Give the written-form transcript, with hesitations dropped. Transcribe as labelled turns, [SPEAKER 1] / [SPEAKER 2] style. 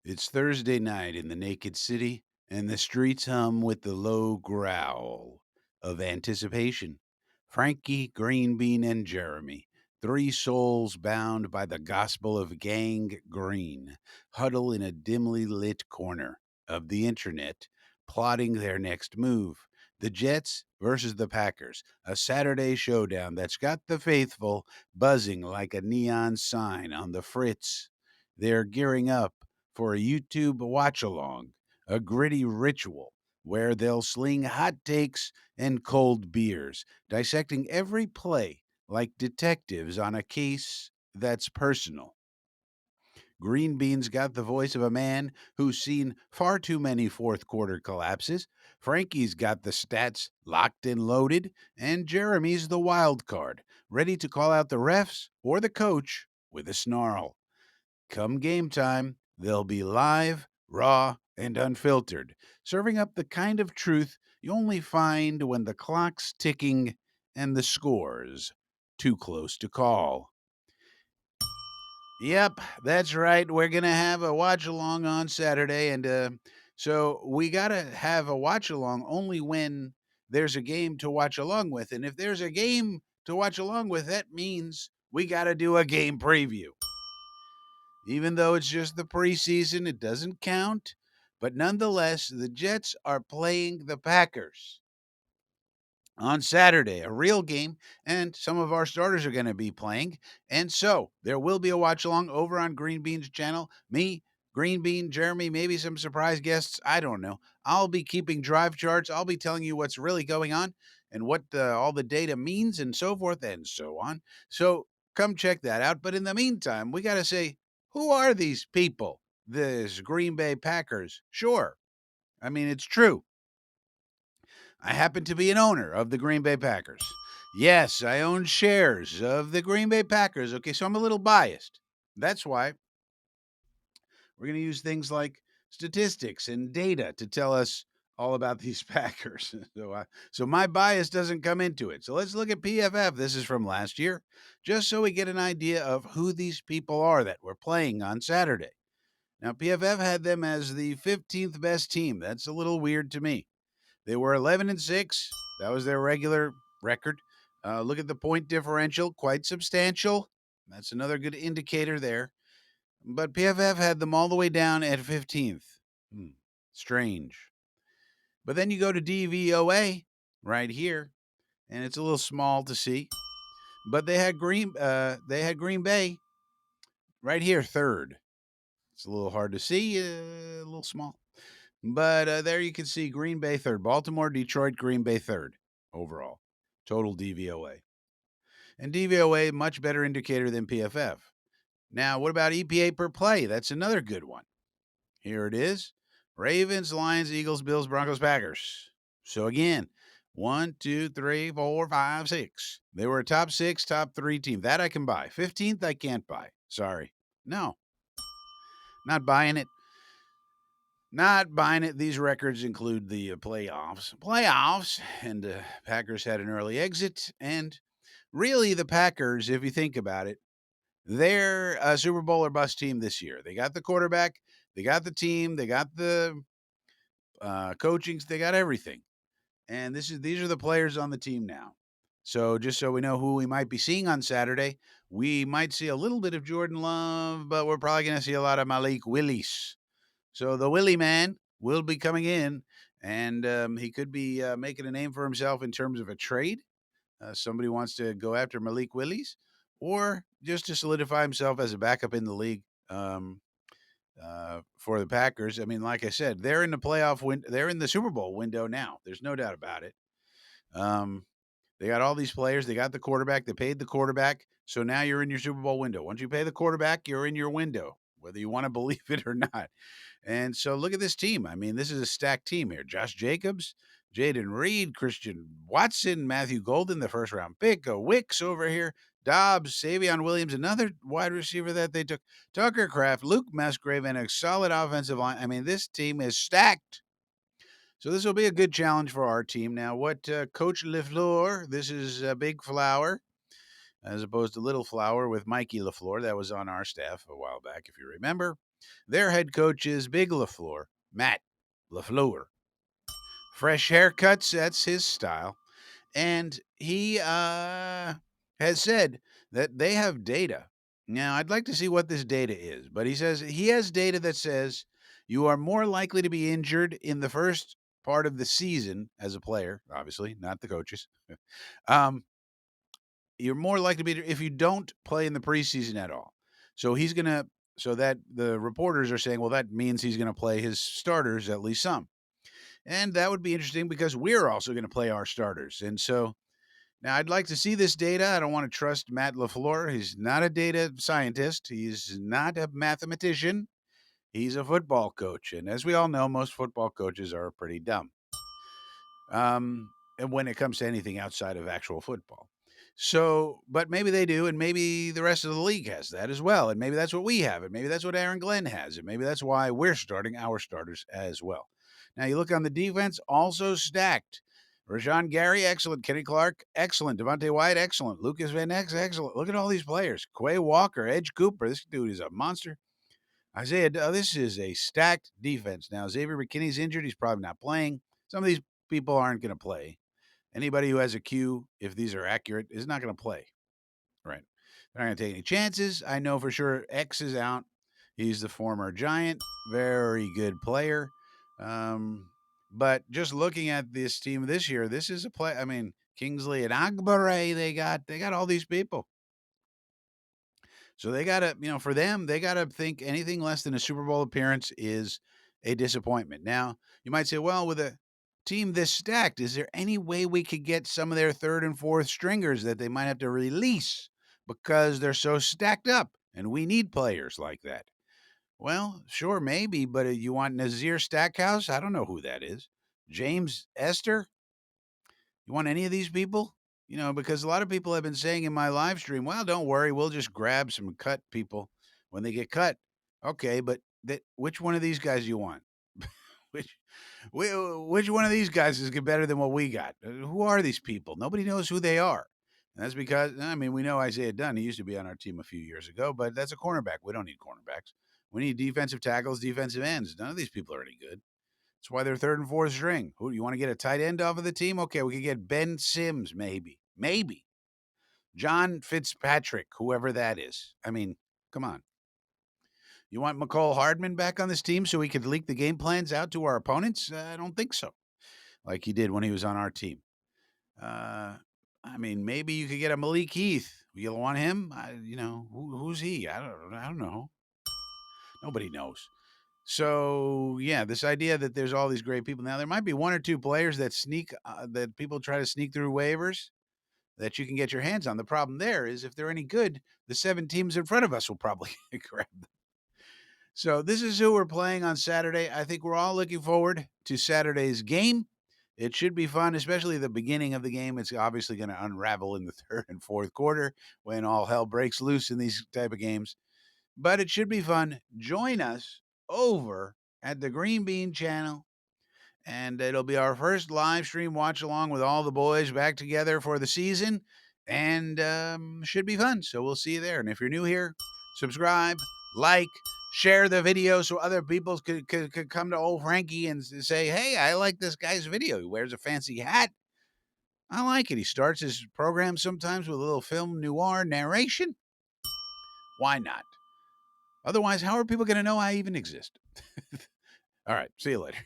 [SPEAKER 1] It's Thursday night in the naked city, and the streets hum with the low growl of anticipation. Frankie, Green Bean, and Jeremy, three souls bound by the gospel of gang green, huddle in a dimly lit corner of the internet, plotting their next move. The Jets versus the Packers, a Saturday showdown that's got the faithful buzzing like a neon sign on the fritz. They're gearing up for a YouTube watch along, a gritty ritual where they'll sling hot takes and cold beers, dissecting every play like detectives on a case that's personal. Green Bean's got the voice of a man who's seen far too many fourth quarter collapses. Frankie's got the stats locked and loaded. And Jeremy's the wild card, ready to call out the refs or the coach with a snarl. Come game time, they'll be live, raw, and unfiltered, serving up the kind of truth you only find when the clock's ticking and the score's too close to call. Yep, that's right. We're going to have a watch along on Saturday. And so we got to have a watch along only when there's a game to watch along with. And if there's a game to watch along with, that means we got to do a game preview. Even though it's just the preseason, it doesn't count. But nonetheless, the Jets are playing the Packers on Saturday, a real game, and some of our starters are going to be playing. And so there will be a watch along over on Green Bean's channel. Me, Green Bean, Jeremy, maybe some surprise guests. I don't know. I'll be keeping drive charts. I'll be telling you what's really going on and what all the data means and so forth and so on. So come check that out. But in the meantime, we got to say, who are these people? This Green Bay Packers. Sure. I mean, it's true. I happen to be an owner of the Green Bay Packers. Yes, I own shares of the Green Bay Packers. Okay, so I'm a little biased. That's why we're going to use things like statistics and data to tell us all about these Packers. So my bias doesn't come into it. So let's look at PFF. This is from last year, just so we get an idea of who these people are that we're playing on Saturday. Now, PFF had them as the 15th best team. That's a little weird to me. They were 11-6. That was their regular record. Look at the point differential, quite substantial. That's another good indicator there. But PFF had them all the way down at 15th. Strange. But then you go to DVOA right here, and it's a little small to see. But they had Green Bay right here, third. It's a little hard to see, a little small. But there you can see Green Bay third. Baltimore, Detroit, Green Bay third overall. Total DVOA. And DVOA, much better indicator than PFF. Now, what about EPA per play? That's another good one. Here it is. Ravens, Lions, Eagles, Bills, Broncos, Packers. So again, 1, 2, 3, 4, 5, 6. They were a top 6, top 3 team. That I can buy. 15th, I can't buy. Sorry. No, not buying it. Not buying it. These records include the playoffs, and Packers had an early exit. And really, the Packers, if you think about it, they're a Super Bowl or bust team this year. They got the quarterback, they got the team, they got the coachings, they got everything. And these are the players on the team now. So just so we know who we might be seeing on Saturday, we might see a little bit of Jordan Love, but we're probably going to see a lot of Malik Willis. So the Willie man will be coming in, and he could be making a name for himself in terms of a trade. Somebody wants to go after Malik Willis, or just to solidify himself as a backup in the league for the Packers. I mean, like I said, they're in the they're in the Super Bowl window now. There's no doubt about it. Um, they got all these players. They got the quarterback. They paid the quarterback. So now you're in your Super Bowl window. Once you pay the quarterback, you're in your window, whether you want to believe it or not. And so look at this team. I mean, this is a stacked team here. Josh Jacobs, Jaden Reed, Christian Watson, Matthew Golden, the first round pick, a Wicks over here, Dobbs, Savion Williams, another wide receiver that they took, Tucker Kraft, Luke Musgrave, and a solid offensive line. I mean, this team is stacked. So this will be a good challenge for our team. Now, what Coach LaFleur, this is Big Flower, as opposed to Little Flower with Mikey LaFleur. That was on our staff a while back, if you remember. Their head coach is Big LaFleur, Matt LaFleur. Fresh haircuts, that's his style. And he has said that they have data. Now, I'd like to see what this data is, but he says he has data that says you are more likely to be injured in the first part of the season as a player, obviously, not the coaches. um, you're more likely to be if you don't play in the preseason at all. So he's going to, so that the reporters are saying, well, that means he's going to play his starters, at least some. And that would be interesting because we're also going to play our starters. And so now I'd like to see this data. I don't want to trust Matt LaFleur. He's not a data scientist, he's not a mathematician. He's a football coach. And as we all know, most football coaches are pretty dumb. And when it comes to anything outside of actual football. So, but maybe they do, and maybe the rest of the league has that as well. And maybe that's what we have, and maybe that's what Aaron Glenn has, and maybe that's why we're starting our starters as well. Now, you look on the defense, also stacked. Rashawn Gary, excellent. Kenny Clark, excellent. Devontae White, excellent. Lucas Van Ness, excellent. Look at all these players. Quay Walker, Edge Cooper. This dude is a monster. Isaiah, this is a stacked defense. Now, Xavier McKinney's injured. He's probably not playing. Some of these people aren't going to play. Anybody who has a Q, if these are accurate, is not going to play. Right. They're not going to take any chances. I know for sure X is out. He's the former Giant. Very good player. But just looking at this team this year, this is a play. I mean, Kingsley and Agbare, they got all these people. So they got to, for them, they got to think anything less than a Super Bowl appearance is a disappointment. Now, you might say, well, with a team this stacked, is there any way we could get some of their third and fourth stringers that they might have to release because they're so stacked up and we need players like that? Well, sure, maybe, but you want Nazir Stackhouse? I don't know who that is. James Esther? You want any of these people? Because a lot of people have been saying in my live stream, well, don't worry, we'll just grab some cut people when they get cut. Okay, but which one of these guys do you want? which which one of these guys is better than what we got? Who are these people? Nobody knows who they are. And that's because, I mean, we know Isaiah Dunn. He used to be on our team a few years ago, but that's a cornerback. We don't need cornerbacks. We need defensive tackles, defensive ends. None of these people are any good. That's why they're third and fourth string. Who you want to get a tight end off of the team? Okay, we could get Ben Sims, maybe John Fitzpatrick, whoever that is. I mean, come on. You want McCole Hardman back on this team so he could leak the game plans out to our opponents? I don't think so. Like he did when he was on our team. I mean, maybe you could get a Malik Heath. You want him? Who's he? I don't know. Nobody knows. So yeah, this idea that there's all these great people now, there might be one or two players that that people try to sneak through waivers that you can get your hands on. The problem there is if they're any good, the 7 teams in front of us will probably grab them. So this is who we're playing on Saturday. I think we're all looking forward to Saturday's game. It should be fun, especially the beginning of the game. It's obviously going to unravel in the third and fourth quarter when all hell breaks loose in these type of games. But it should be fun. Join us over at the Green Bean channel, and it'll be our first live stream watch along with all the boys back together for the season, and should be fun. So we'll see you there. And if you're new here, subscribe, like, share the video so other people could come to old Frankie and say, hey, I like this guy's video. He wears a fancy hat. I like it. He starts his program sometimes with a little film noir narration. Why not? Otherwise, how are people going to know I even exist? All right. See you later.